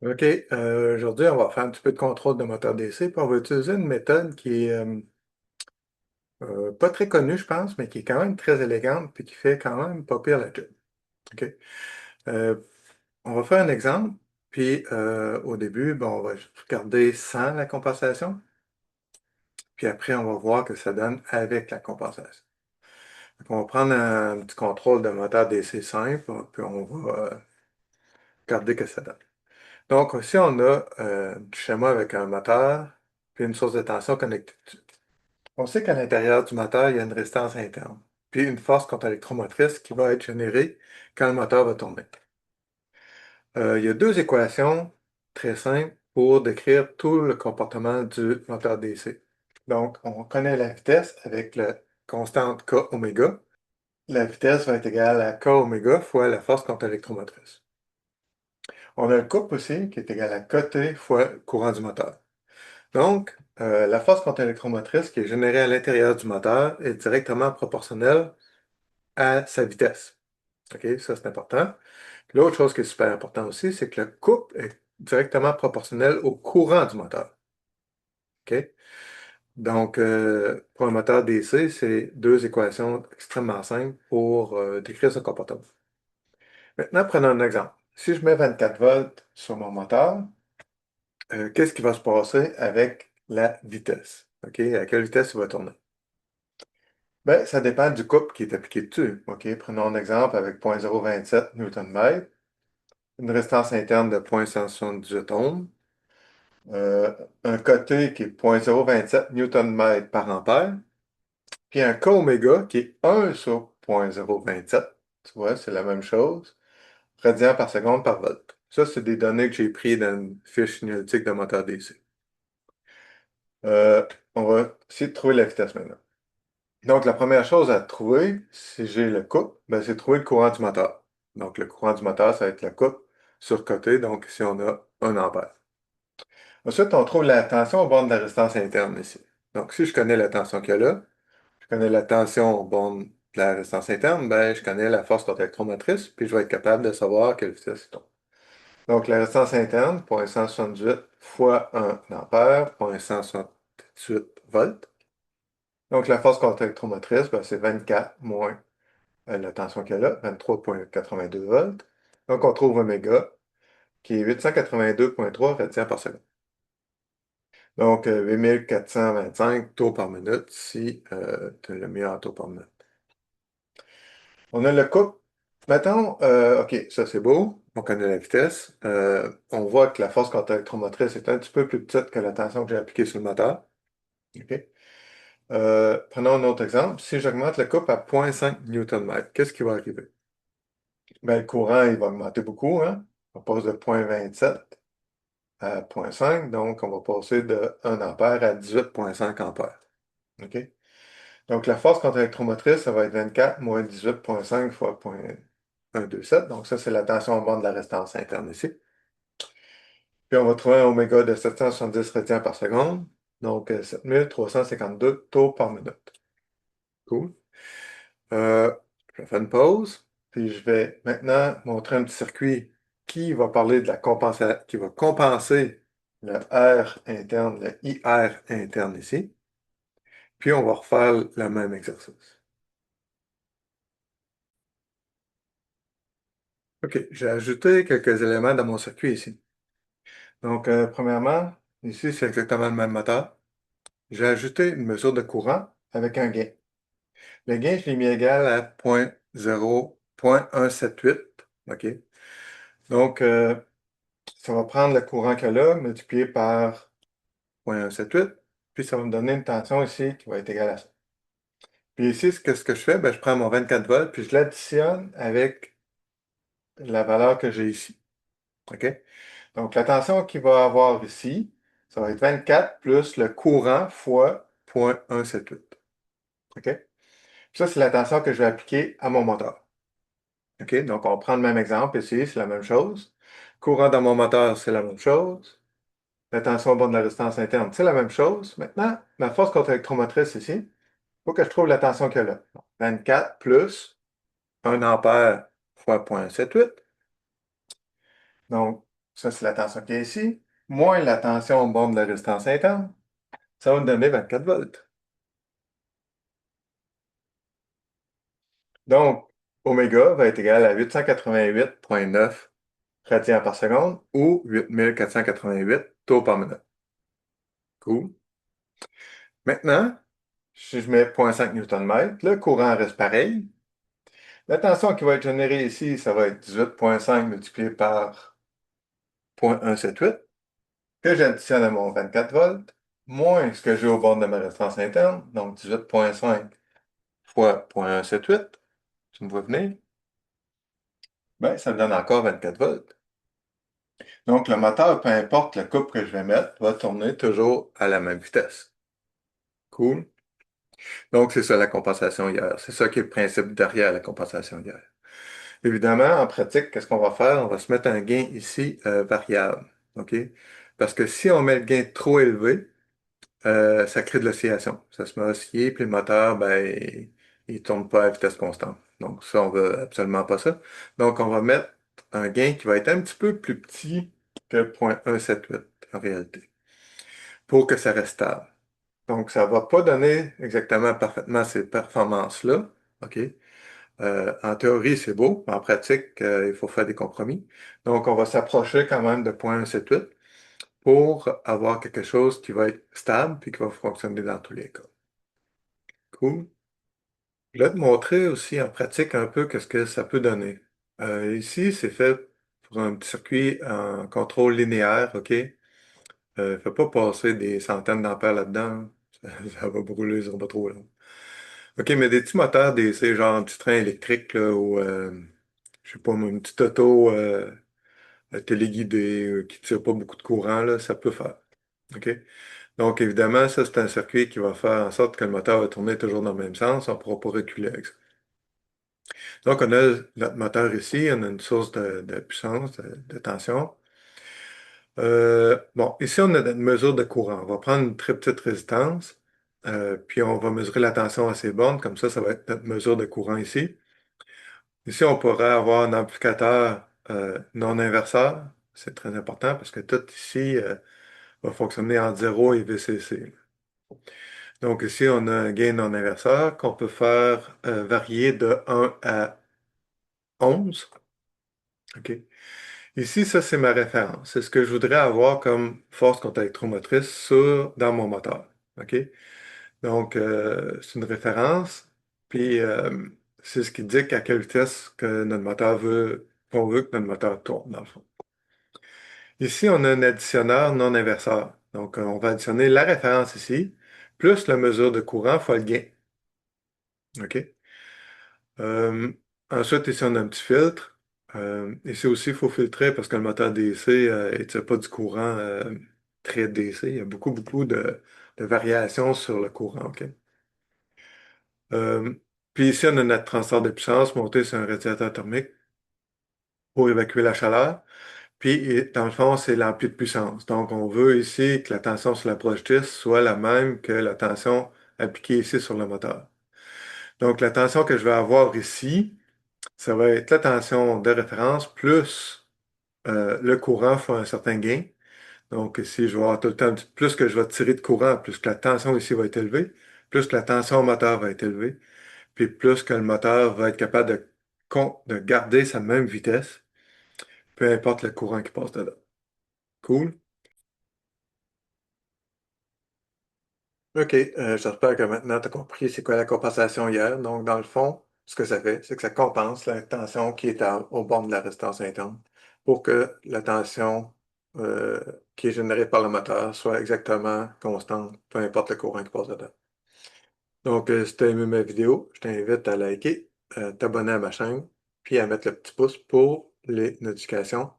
OK, aujourd'hui, on va faire un petit peu de contrôle de moteur DC, puis on va utiliser une méthode qui est pas très connue, je pense, mais qui est quand même très élégante, puis qui fait quand même pas pire la job. OK? Euh, on va faire un exemple, puis au début, bon, on va regarder sans la compensation, puis après, on va voir que ça donne avec la compensation. Donc, on va prendre un petit contrôle de moteur DC simple, puis on va regarder que ça donne. Donc, ici, on a du schéma avec un moteur, puis une source de tension connectée dessus. On sait qu'à l'intérieur du moteur, il y a une résistance interne, puis une force contre-électromotrice qui va être générée quand le moteur va tourner. Il y a deux équations très simples pour décrire tout le comportement du moteur DC. Donc, on connaît la vitesse avec la constante K oméga. La vitesse va être égale à K oméga fois la force contre-électromotrice. On a le couple aussi qui est égal à Kt fois le courant du moteur. Donc, la force contre-électromotrice qui est générée à l'intérieur du moteur est directement proportionnelle à sa vitesse. OK, ça c'est important. L'autre chose qui est super important aussi, c'est que le couple est directement proportionnel au courant du moteur. OK? Donc, pour un moteur DC, c'est deux équations extrêmement simples pour décrire ce comportement. Maintenant, prenons un exemple. Si je mets 24 volts sur mon moteur, qu'est-ce qui va se passer avec la vitesse? OK? À quelle vitesse il va tourner? Ben, ça dépend du couple qui est appliqué dessus. OK? Prenons un exemple avec 0,027 Nm, une résistance interne de 0,178 ohms, euh, un côté qui est 0,027 Nm par ampère, puis un K oméga qui est 1 sur 0,027. Tu vois, c'est la même chose. Radians par seconde par volt. Ça, c'est des données que j'ai prises dans une fiche signalétique de moteur DC. Euh, on va essayer de trouver la vitesse maintenant. Donc, la première chose à trouver, si j'ai le couple, ben, c'est trouver le courant du moteur. Donc, le courant du moteur, ça va être le couple sur côté. Donc, ici, on a 1 ampère. Ensuite, on trouve la tension au borne de la résistance interne ici. Donc, si je connais la tension qu'il y a là, je connais la tension au borne de la résistance interne, ben, je connais la force contre-électromotrice, puis je vais être capable de savoir quelle vitesse il tombe. Donc, la résistance interne, 0,178 fois 1 ampère, 0,178 volts. Donc, la force contre-électromotrice, ben, c'est 24 moins la tension qu'elle a, 23,82 volts. Donc, on trouve oméga, qui est 882,3 radians par seconde. Donc, 8425 tours par minute si tu as le meilleur tour par minute. On a le couple. Mettons, OK, ça c'est beau. On connaît la vitesse. On voit que la force contre-électromotrice est un petit peu plus petite que la tension que j'ai appliquée sur le moteur. OK. Prenons un autre exemple. Si j'augmente le couple à 0,5 Nm, qu'est-ce qui va arriver? Ben, le courant, il va augmenter beaucoup, hein? On passe de 0,27 à 0,5, donc on va passer de 1 ampère à 18,5 ampères. OK? Donc, la force contre-électromotrice, ça va être 24 moins 18,5 fois 0,127. Donc, ça, c'est la tension en bord de la résistance interne ici. Puis, on va trouver un oméga de 770 radians par seconde. Donc, 7352 tours par minute. Cool. Je vais faire une pause. Puis, je vais maintenant montrer un petit circuit qui va parler de la compensation, qui va compenser le R interne, le IR interne ici. Puis, on va refaire le même exercice. OK, j'ai ajouté quelques éléments dans mon circuit ici. Donc, premièrement, ici, c'est exactement le même moteur. J'ai ajouté une mesure de courant avec un gain. Le gain, je l'ai mis égal à 0,178. OK? Donc, ça va prendre le courant qu'elle a, multiplié par 0,178, puis ça va me donner une tension ici qui va être égale à ça. Puis ici, qu'est-ce que je fais? Ben, je prends mon 24 volts, puis je l'additionne avec la valeur que j'ai ici. OK? Donc, la tension qu'il va avoir ici, ça va être 24 plus le courant fois 0,178. OK? Ça, c'est la tension que je vais appliquer à mon moteur. OK? Donc, on prend le même exemple ici, c'est la même chose. Courant dans mon moteur, c'est la même chose. La tension au bord de la résistance interne, c'est la même chose. Maintenant, ma force contre-électromotrice ici, il faut que je trouve la tension qu'il y a là. 24 plus 1 ampère fois 0,178. Donc, ça c'est la tension qui est ici, moins la tension au bord de la résistance interne, ça va me donner 24 volts. Donc, oméga va être égal à 888,9 radians par seconde ou 8488 tours par minute. Cool. Maintenant, si je mets 0,5 Nm, le courant reste pareil. La tension qui va être générée ici, ça va être 18,5 multiplié par 0,178, que j'additionne à mon 24 volts, moins ce que j'ai au bord de ma résistance interne, donc 18,5 fois 0,178, tu me vois venir, ben, ça me donne encore 24 volts. Donc, le moteur, peu importe la coupe que je vais mettre, va tourner toujours à la même vitesse. Cool. Donc, c'est ça la compensation hier. C'est ça qui est le principe derrière la compensation hier. Évidemment, en pratique, qu'est-ce qu'on va faire? On va se mettre un gain ici variable. OK? Parce que si on met le gain trop élevé, ça crée de l'oscillation. Ça se met à osciller, puis le moteur, ben, il ne tourne pas à vitesse constante. Donc, ça, on veut absolument pas ça. Donc, on va mettre un gain qui va être un petit peu plus petit que 0,178 en réalité, pour que ça reste stable. Donc, ça ne va pas donner exactement parfaitement ces performances-là. OK? En théorie, c'est beau, mais en pratique, il faut faire des compromis. Donc, on va s'approcher quand même de 0,178 pour avoir quelque chose qui va être stable puis qui va fonctionner dans tous les cas. Cool. Je vais te montrer aussi en pratique un peu qu'est-ce que ça peut donner. Ici, c'est fait pour un petit circuit en contrôle linéaire, OK? Ne fais pas passer des centaines d'ampères là-dedans. Ça va brûler, ça va pas trop long. OK, mais des petits moteurs DC, genre un petit train électrique, là, ou je sais pas, moi, une petite auto téléguidée qui tire pas beaucoup de courant, là, ça peut faire. OK? Donc, évidemment, ça, c'est un circuit qui va faire en sorte que le moteur va tourner toujours dans le même sens. On ne pourra pas reculer avec ça. Donc, on a notre moteur ici, on a une source de puissance, de tension. Bon, ici, on a notre mesure de courant. On va prendre une très petite résistance, puis on va mesurer la tension à ces bornes. Comme ça va être notre mesure de courant ici. Ici, on pourrait avoir un amplificateur non inverseur. C'est très important parce que tout ici va fonctionner en 0 et VCC. Donc ici, on a un gain non inverseur qu'on peut faire varier de 1 à 11. OK. Ici, ça, c'est ma référence. C'est ce que je voudrais avoir comme force contre électromotrice dans mon moteur. OK? Donc, c'est une référence. Puis, c'est ce qui dit à quelle vitesse que notre moteur qu'on veut que notre moteur tourne, dans le fond. Ici, on a un additionneur non inverseur. Donc, on va additionner la référence ici, plus la mesure de courant fois le gain. OK? Euh, Ensuite, ici, on a un petit filtre. Ici aussi, il faut filtrer parce que le moteur DC il tire pas du courant très DC. Il y a beaucoup, beaucoup de variations sur le courant. OK? Euh, Puis ici, on a notre transfert de puissance monté sur un radiateur thermique pour évacuer la chaleur. Puis, dans le fond, c'est l'ampli de puissance. Donc, on veut ici que la tension sur la projectrice soit la même que la tension appliquée ici sur le moteur. Donc, la tension que je vais avoir ici, ça va être la tension de référence plus le courant fois un certain gain. Donc, ici, je vais avoir tout le temps, plus que je vais tirer de courant, plus que la tension ici va être élevée, plus que la tension au moteur va être élevée, puis plus que le moteur va être capable de garder sa même vitesse, peu importe le courant qui passe dedans. Cool? OK, j'espère que maintenant tu as compris c'est quoi la compensation hier. Donc, dans le fond, ce que ça fait, c'est que ça compense la tension qui est au bord de la résistance interne pour que la tension euh, qui est générée par le moteur soit exactement constante, peu importe le courant qui passe dedans. Donc, si tu as aimé ma vidéo, je t'invite à liker, t'abonner à ma chaîne, puis à mettre le petit pouce pour les notifications